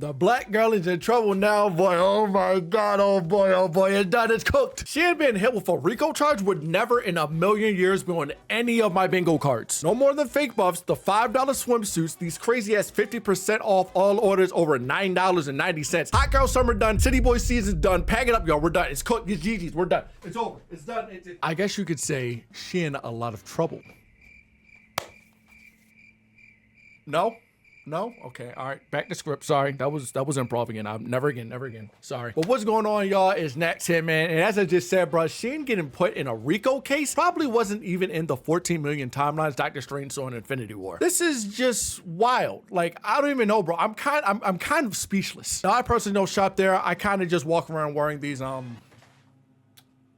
The black girl is in trouble now, boy. Oh my God, oh boy, it's done, it's cooked. She had been hit with a RICO charge would never in a million years be on any of my bingo cards. No more than fake buffs, the $5 swimsuits, these crazy ass 50% off all orders over $9.90. Hot girl summer done, city boy season done. Pack it up, y'all, we're done. It's cooked, it's GG's, we're done. It's over, it's done. I guess you could say she in a lot of trouble. No? No? Okay, all right, back to script. Sorry, that was improv again. Never again. Sorry. But what's going on, y'all, is next here, man. And as I just said, bro, SHEIN getting put in a RICO case probably wasn't even in the 14 million timelines Dr. Strange saw in Infinity War. This is just wild. Like, I don't even know, bro. I'm kind of speechless. Now, I personally don't shop there. I kind of just walk around wearing these,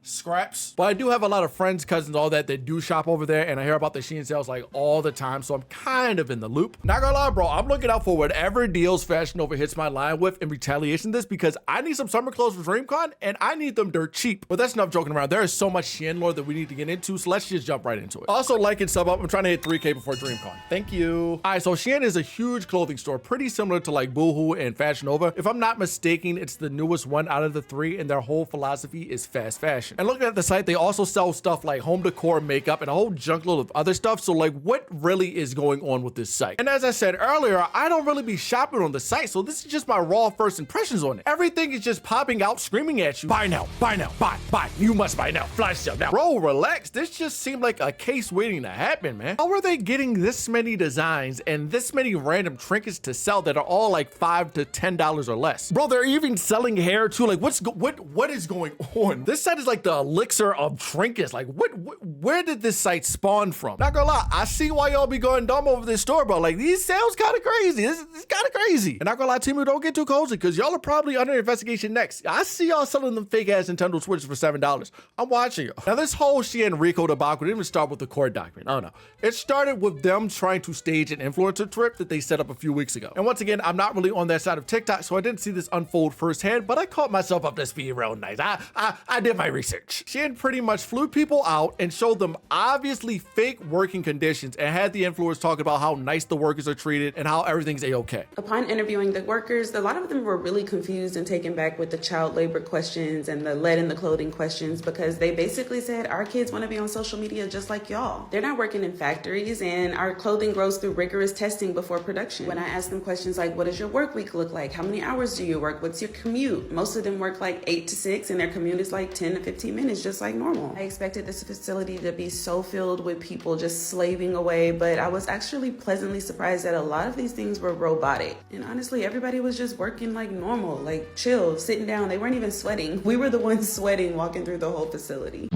scraps, but I do have a lot of friends, cousins, all that do shop over there, and I hear about the SHEIN sales like all the time, so I'm kind of in the loop. Not gonna lie, bro, I'm looking out for whatever deals Fashion Nova hits my line with in retaliation to this, because I need some summer clothes for DreamCon and I need them dirt cheap. But that's enough joking around. There is so much SHEIN lore that we need to get into, so let's just jump right into it. Also, like and sub up. I'm trying to hit 3K before DreamCon. Thank you. All right, so SHEIN is a huge clothing store, pretty similar to like Boohoo and Fashion Nova. If I'm not mistaken, it's the newest one out of the three, and their whole philosophy is fast fashion. And looking at the site, they also sell stuff like home decor, makeup, and a whole junkload of other stuff. So like, what really is going on with this site? And as I said earlier, I don't really be shopping on the site, so this is just my raw first impressions on it. Everything is just popping out, screaming at you, buy now, buy, you must buy now, flash sale now. Bro, relax. This just seemed like a case waiting to happen, man. How are they getting this many designs and this many random trinkets to sell that are all like $5 to $10 or less? Bro, they're even selling hair too. Like, what is going on? This site is like the elixir of trinkets. Like, where did this site spawn from? Not gonna lie, I see why y'all be going dumb over this store, bro. Like, these sales kind of crazy. This is kind of crazy. And not gonna lie, Timu, don't get too cozy, because y'all are probably under investigation next. I see y'all selling them fake ass Nintendo Switches for $7. I'm watching y'all. Now, this whole SHEIN RICO debacle didn't even start with the court document. Oh no. It started with them trying to stage an influencer trip that they set up a few weeks ago. And once again, I'm not really on that side of TikTok, so I didn't see this unfold firsthand, but I caught myself up to speed real nice. I did my research. SHEIN pretty much flew people out and showed them obviously fake working conditions and had the influencers talk about how nice the workers are treated and how everything's a-okay. Upon interviewing the workers, a lot of them were really confused and taken back with the child labor questions and the lead in the clothing questions, because they basically said, our kids want to be on social media just like y'all. They're not working in factories, and our clothing grows through rigorous testing before production. When I asked them questions like, what does your work week look like? How many hours do you work? What's your commute? Most of them work like 8 to 6, and their commute is like 10 to 15 minutes, just like normal. I expected this facility to be so filled with people just slaving away, but I was actually pleasantly surprised that a lot of these things were robotic. And honestly, everybody was just working like normal, like chill, sitting down. They weren't even sweating. We were the ones sweating walking through the whole facility.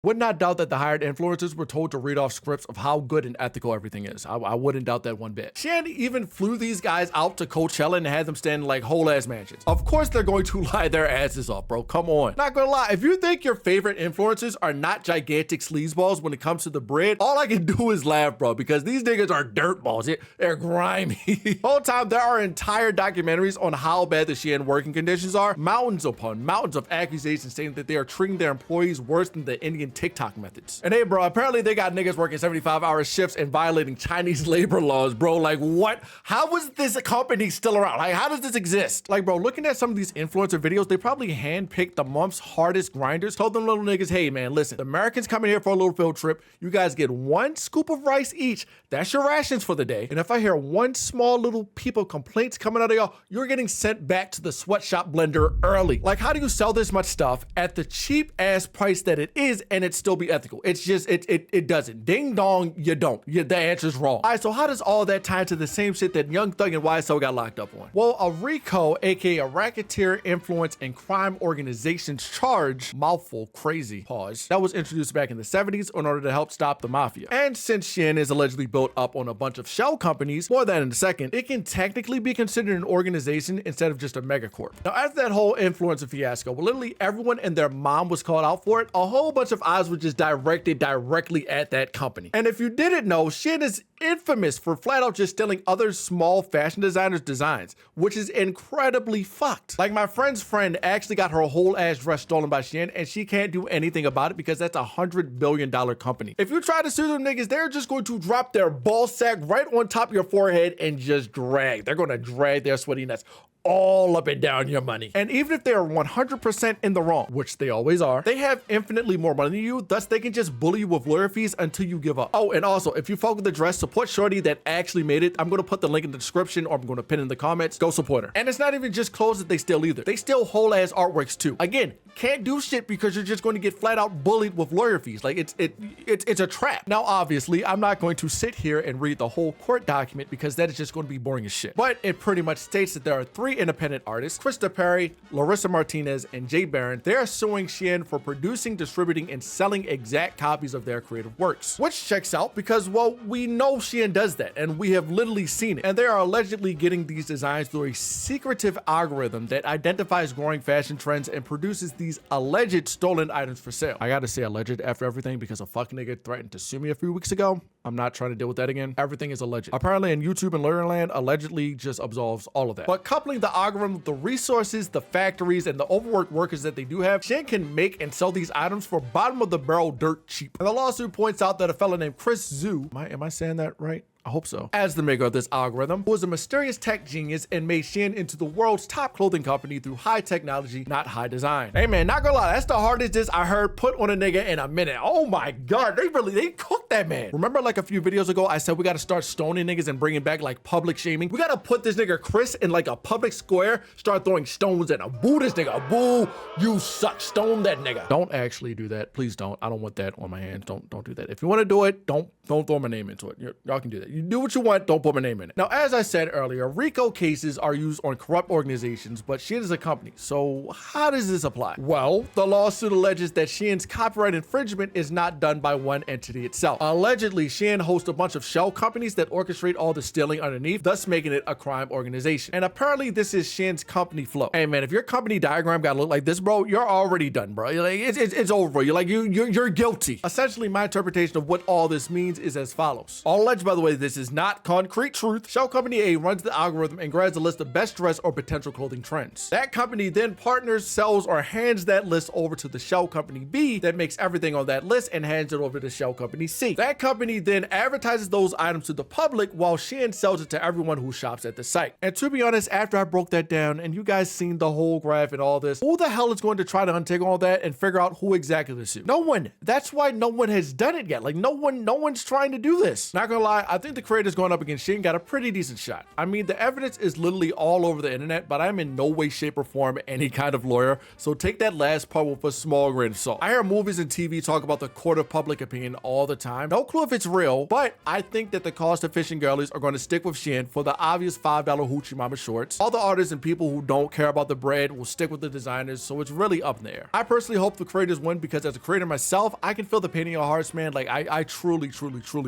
Would not doubt that the hired influencers were told to read off scripts of how good and ethical everything is. I wouldn't doubt that one bit. SHEIN even flew these guys out to Coachella and had them stand in like whole ass mansions. Of course they're going to lie their asses off, bro. Come on. Not gonna lie, if you think your favorite influencers are not gigantic sleazeballs when it comes to the bread, all I can do is laugh, bro, because these niggas are dirtballs. They're grimy. The whole time there are entire documentaries on how bad the SHEIN working conditions are. Mountains upon mountains of accusations saying that they are treating their employees worse than the Indian TikTok methods. And hey, bro, apparently they got niggas working 75-hour shifts and violating Chinese labor laws, bro. Like, what? How is this company still around? Like, how does this exist? Like, bro, looking at some of these influencer videos, they probably handpicked the month's hardest grinders, told them little niggas, hey, man, listen, the Americans coming here for a little field trip. You guys get 1 scoop of rice each. That's your rations for the day. And if I hear one small little people complaints coming out of y'all, you're getting sent back to the sweatshop blender early. Like, how do you sell this much stuff at the cheap ass price that it is and it still be ethical? It's just, it doesn't. Ding dong, you don't. The answer's wrong. All right, so how does all that tie into the same shit that Young Thug and YSL got locked up on? Well, a RICO, aka a racketeer influence and crime organizations charge, mouthful, crazy, pause, that was introduced back in the 70s in order to help stop the mafia. And since SHEIN is allegedly built up on a bunch of shell companies, more than in a second, it can technically be considered an organization instead of just a megacorp. Now, after that whole influencer fiasco, well, literally everyone and their mom was called out for it, a whole bunch of eyes were just directed directly at that company. And if you didn't know, SHEIN is infamous for flat out just stealing other small fashion designers' designs, which is incredibly fucked. Like, my friend's friend actually got her whole ass dress stolen by SHEIN, and she can't do anything about it because that's a $100 billion company. If you try to sue them niggas, they're just going to drop their ball sack right on top of your forehead and just drag. They're going to drag their sweaty nuts all up and down your money. And even if they are 100% in the wrong, which they always are, they have infinitely more money than you, thus they can just bully you with lawyer fees until you give up. Oh, and also, if you fuck with the dress, support Shorty that actually made it. I'm gonna put the link in the description, or I'm gonna pin in the comments. Go support her. And it's not even just clothes that they steal either. They steal whole ass artworks too. Again, can't do shit because you're just going to get flat out bullied with lawyer fees. Like it's a trap. Now, obviously, I'm not going to sit here and read the whole court document because that is just going to be boring as shit. But it pretty much states that there are 3 independent artists, Krista Perry, Larissa Martinez, and Jay Barron. They are suing SHEIN for producing, distributing, and selling exact copies of their creative works. Which checks out because, well, we know SHEIN does that, and we have literally seen it. And they are allegedly getting these designs through a secretive algorithm that identifies growing fashion trends and produces these alleged stolen items for sale. I gotta say alleged after everything because a fucking nigga threatened to sue me a few weeks ago. I'm not trying to deal with that again. Everything is alleged. Apparently in YouTube and Lawyer Land, allegedly just absolves all of that. But coupling the algorithm with the resources, the factories, and the overworked workers that they do have, SHEIN can make and sell these items for bottom of the barrel dirt cheap. And the lawsuit points out that a fellow named Chris Zhu, am I saying that right? I hope so, as the maker of this algorithm, who was a mysterious tech genius and made SHEIN into the world's top clothing company through high technology, not high design. Hey man, not gonna lie, that's the hardest diss I heard put on a nigga in a minute. Oh my God, they cooked that man. Remember like a few videos ago, I said we gotta start stoning niggas and bringing back like public shaming? We gotta put this nigga Chris in like a public square, start throwing stones at him. Boo this nigga, boo, you suck, stone that nigga. Don't actually do that, please don't. I don't want that on my hands, don't do that. If you wanna do it, don't throw my name into it. Y'all can do that. You do what you want, don't put my name in it. Now, as I said earlier, RICO cases are used on corrupt organizations, but SHEIN is a company. So how does this apply? Well, the lawsuit alleges that SHEIN's copyright infringement is not done by one entity itself. Allegedly, SHEIN hosts a bunch of shell companies that orchestrate all the stealing underneath, thus making it a crime organization. And apparently this is SHEIN's company flow. Hey man, if your company diagram gotta look like this, bro, you're already done, bro. You're like, it's over, bro. You're guilty. Essentially, my interpretation of what all this means is as follows. All alleged, by the way, this is not concrete truth. Shell Company A runs the algorithm and grabs a list of best dressed or potential clothing trends. That company then partners, sells, or hands that list over to the Shell Company B that makes everything on that list and hands it over to Shell Company C. That company then advertises those items to the public while SHEIN sells it to everyone who shops at the site. And to be honest, after I broke that down and you guys seen the whole graph and all this, who the hell is going to try to untake all that and figure out who exactly to sue? No one. That's why no one has done it yet. Like no one's trying to do this. Not gonna lie, I think the creators going up against SHEIN got a pretty decent shot. I mean, the evidence is literally all over the internet, but I'm in no way, shape, or form any kind of lawyer, so take that last part with a small grain of salt. I hear movies and TV talk about the court of public opinion all the time. No clue if it's real, but I think that the cost-efficient girlies are going to stick with SHEIN for the obvious $5 Hoochie Mama shorts. All the artists and people who don't care about the bread will stick with the designers, so it's really up there. I personally hope the creators win because as a creator myself, I can feel the pain in your hearts, man. Like, I truly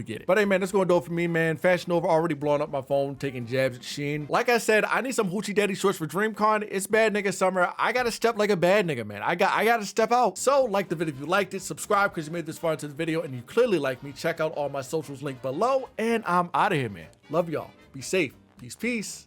get it. But hey, man, that's going to do it for me, man. Fashion Nova already blowing up my phone, taking jabs at SHEIN. Like I said, I need some Hoochie Daddy shorts for DreamCon. It's bad nigga summer. I gotta step like a bad nigga, man. I gotta step out. So, like the video if you liked it, subscribe because you made this far into the video and you clearly like me. Check out all my socials linked below, and I'm out of here, man. Love y'all. Be safe. Peace, peace.